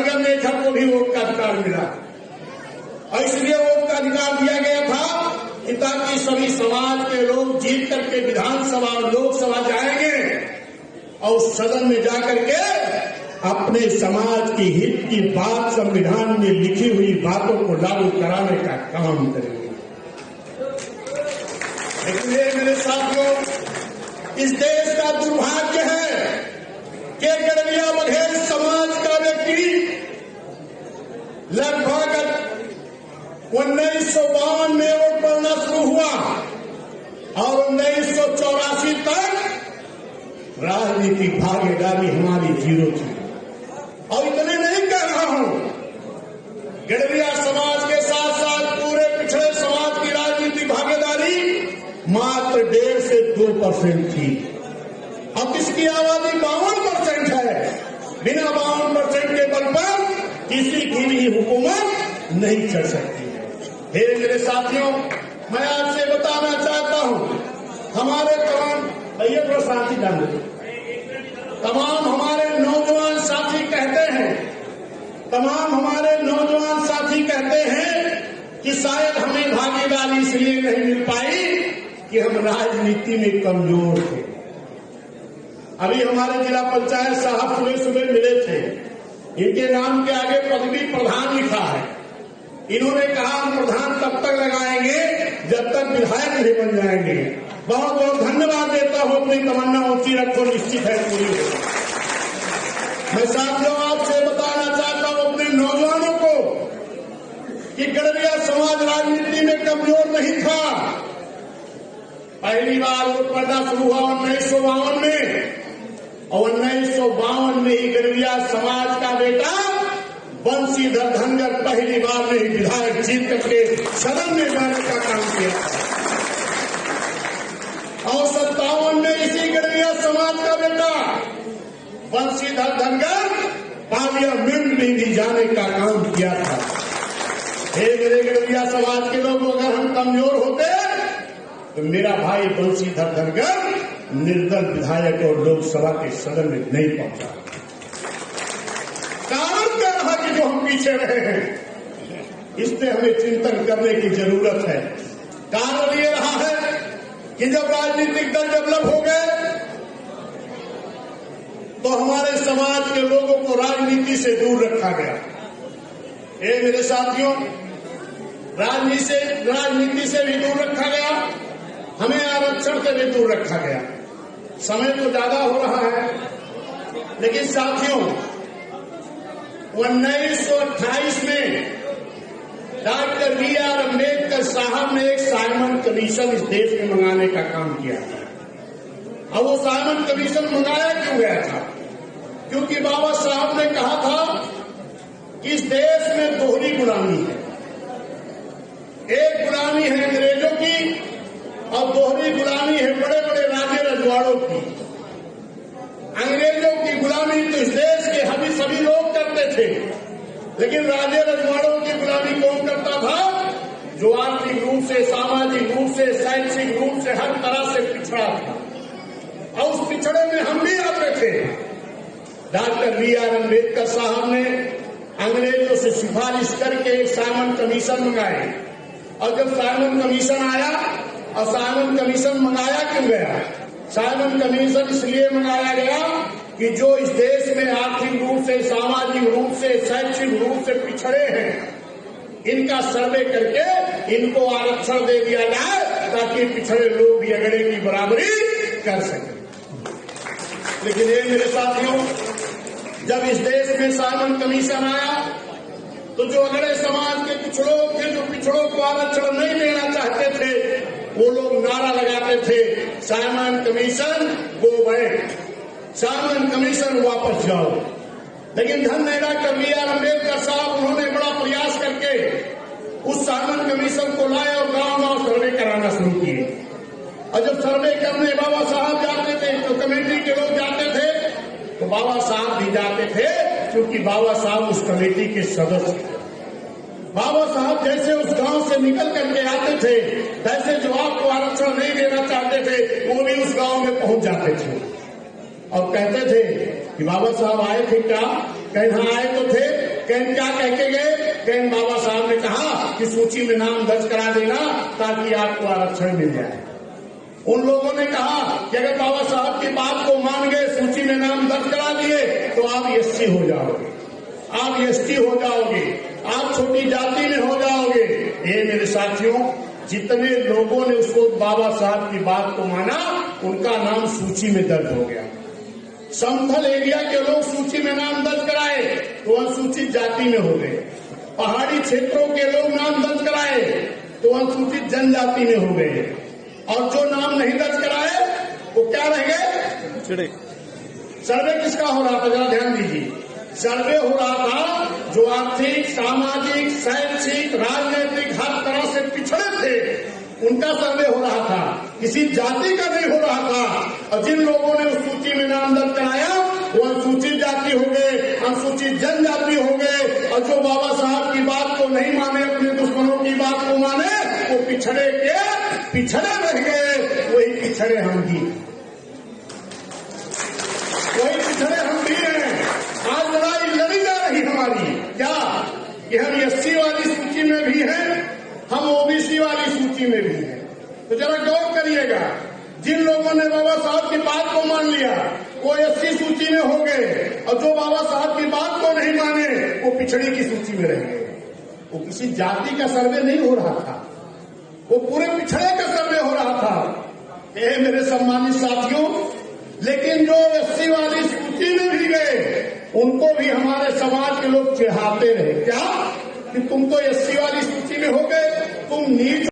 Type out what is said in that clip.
Dhangar nature को भी vote का अधिकार मिला और इसलिए वोट का अधिकार दिया गया था कि ताकि सभी समाज के लोग जीत करके विधानसभा और लोकसभा जाएंगे और उस सदन में जाकर के अपने समाज की हित की बात संविधान में लिखी हुई बातों को लागू कराने का काम करेंगे। इसलिए मेरे साथियों, इस देश का दुर्भाग्य है कि गड़बिया बघेल समाज का व्यक्ति लगभग 1952 में वोट पड़ना शुरू हुआ और 1984 तक राजनीतिक भागीदारी हमारी जीरो थी। और इतने नहीं कह रहा हूं, गड़बिया समाज के साथ साथ पूरे पिछड़े समाज की राजनीतिक भागीदारी मात्र 1.5 से 2% थी। अब इसकी आबादी 52% है। बिना 52% के बल पर किसी की भी हुकूमत नहीं चल सकती है। हे मेरे साथियों, मैं आपसे बताना चाहता हूं, हमारे तमाम हमारे नौजवान साथी कहते हैं कि शायद हमें भागीदारी इसलिए नहीं मिल पाई कि हम राजनीति में कमजोर थे। अभी हमारे जिला पंचायत साहब सुबह मिले थे, इनके नाम के आगे पदवी प्रधान लिखा है। इन्होंने कहा हम प्रधान तब तक लगाएंगे जब तक विधायक नहीं बन जाएंगे। बहुत बहुत धन्यवाद देता हूं, अपनी तमन्ना ऊंची रखो, निश्चित है पूरी होगी। मैं साथियों आपसे बताना चाहता हूं अपने नौजवानों को कि गड़बिया समाज राजनीति में कमजोर नहीं था। पहली बार वोट पड़ना शुरू हुआ 1952 में और 1952 में ही गड़बिया समाज का बेटा बंशीधर धनगर पहली बार में ही विधायक जीत करके सदन में जाने का काम किया और 57 में इसी गड़बिया समाज का बेटा बंशीधर धनगर पार्लियामेंट में भी जाने का काम किया था। हे मेरे गड़बिया समाज के लोग, अगर हम कमजोर होते तो मेरा भाई बंशीधर धनगर निर्दल विधायक और लोकसभा के सदन में नहीं पहुंचा। कारण क्या रहा कि जो हम पीछे रहे हैं, इस पे हमें चिंतन करने की जरूरत है। कारण ये रहा है कि जब राजनीतिक दल डेवलप हो गए तो हमारे समाज के लोगों को राजनीति से दूर रखा गया। ये मेरे साथियों, राजनीति से भी दूर रखा गया, हमें आरक्षण से भी दूर रखा गया। समय तो ज्यादा हो रहा है, लेकिन साथियों 1928 में डॉक्टर बी.आर. अम्बेडकर साहब ने एक साइमन कमीशन इस देश में मंगाने का काम किया था। अब वो साइमन कमीशन मंगाया क्यों गया था? क्योंकि बाबा साहब ने कहा था कि इस देश में दोहरी गुलामी है। एक गुलामी है अंग्रेजों की और दोहरी गुलामी है बड़े बड़े राजे रजवाड़ों की। अंग्रेजों की गुलामी तो इस देश के सभी लोग करते थे, लेकिन राजे रजवाड़ों की गुलामी कौन करता था? जो आर्थिक रूप से, सामाजिक रूप से, शैक्षिक रूप से हर तरह से पिछड़ा था। और उस पिछड़े में हम भी आते थे। Doctor B R. अम्बेडकर साहब ने अंग्रेजों से सिफारिश करके एक साइमन कमीशन मंगाए और जब साइमन कमीशन आया, और साइमन कमीशन मंगाया क्यों गया? साइमन कमीशन इसलिए मंगाया गया कि जो इस देश में आर्थिक रूप से, सामाजिक रूप से, शैक्षिक रूप से पिछड़े हैं, इनका सर्वे करके इनको आरक्षण दे दिया जाए ताकि पिछड़े लोग भी अगड़े की बराबरी कर सकें। लेकिन ये मेरे साथियों, जब इस देश में साइमन कमीशन आया तो जो अगड़े समाज के कुछ लोग थे, जो पिछड़ों को आरक्षण नहीं देना चाहते थे, वो लोग नारा लगाते थे, Simon commission go back, Simon commission वापस जाओ। लेकिन धन्य डॉक्टर बी.आर. अम्बेडकर साहब, उन्होंने बड़ा प्रयास करके उस साइमन कमीशन को लाए और गांव गांव सर्वे कराना शुरू किए। और जब सर्वे करने बाबा साहब जाते थे, तो कमेटी के लोग जाते थे, तो बाबा साहब भी जाते थे, क्योंकि बाबा साहब उस कमेटी के सदस्य थे। बाबा साहब जैसे उस गांव से निकल करके आते थे, वैसे जो आपको आरक्षण नहीं देना चाहते थे, वो भी उस गांव में पहुंच जाते थे और कहते थे कि बाबा साहब आए थे क्या? कहीं आए तो थे, कह के गए कि बाबा साहब ने कहा कि सूची में नाम दर्ज करा देना ताकि आपको आरक्षण मिल जाए। उन लोगों ने कहा कि अगर बाबा साहब की बात को मान गए, सूची में नाम दर्ज करा दिए तो आप एससी हो जाओगे, आप एसटी हो जाओगे, आप छोटी जाति में हो जाओगे। ये मेरे साथियों, जितने लोगों ने उसको बाबा साहब की बात को माना उनका नाम सूची में दर्ज हो गया। समतल एरिया के लोग सूची में नाम दर्ज कराए तो अनुसूचित जाति में हो गए। पहाड़ी क्षेत्रों के लोग नाम दर्ज कराए तो अनुसूचित जनजाति में हो गए। और जो नाम नहीं दर्ज कराए वो क्या रह गए? सर्वे किसका हो रहा था? जरा ध्यान दीजिए। सर्वे हो रहा था जो आर्थिक, सामाजिक, शैक्षिक, राजनीतिक हर तरह से पिछड़े थे, उनका सर्वे हो रहा था, किसी जाति का नहीं हो रहा था। और जिन लोगों ने उस सूची में नाम दर्ज कराया वो अनुसूचित जाति हो गए, अनुसूचित जनजाति हो गए। और जो बाबा साहब की बात को नहीं माने, अपने दुश्मनों की बात को माने, वो पिछड़े के पिछड़े रह गए। वही पिछड़े हम भी, वही पिछड़े हम भी हैं। आज लड़ाई लड़ी जा रही हमारी क्या कि हम एससी वाली सूची में भी हैं, हम ओबीसी वाली सूची में भी हैं। तो जरा गौर करिएगा, जिन लोगों ने बाबा साहब की बात को मान लिया वो एससी सूची में हो गए, और जो बाबा साहब की बात को नहीं माने वो पिछड़ी की सूची में रह गए। वो किसी जाति का सर्वे नहीं हो रहा था, वो पूरे पिछड़े का सर्वे हो रहा था। ये मेरे सम्मानित साथियों, लेकिन जो एससी वाली सूची में भी गए उनको भी हमारे समाज के लोग चिढ़ाते रहे। क्या कि तुम तो एससी वाली सूची में हो गए, तुम नीच